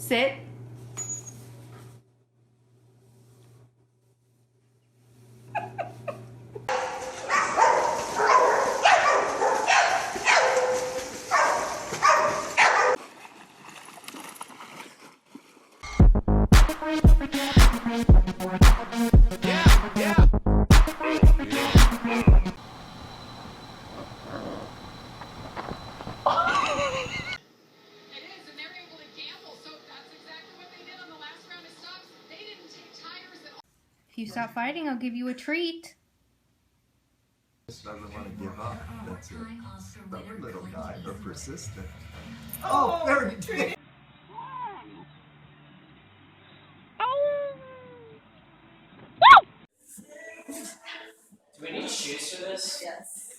Sit. If you stop fighting, I'll give you a treat. Just doesn't want to give up. That's it. Stubborn little guy, but persistent. Oh, there we go. Do we need shoes for this? Yes.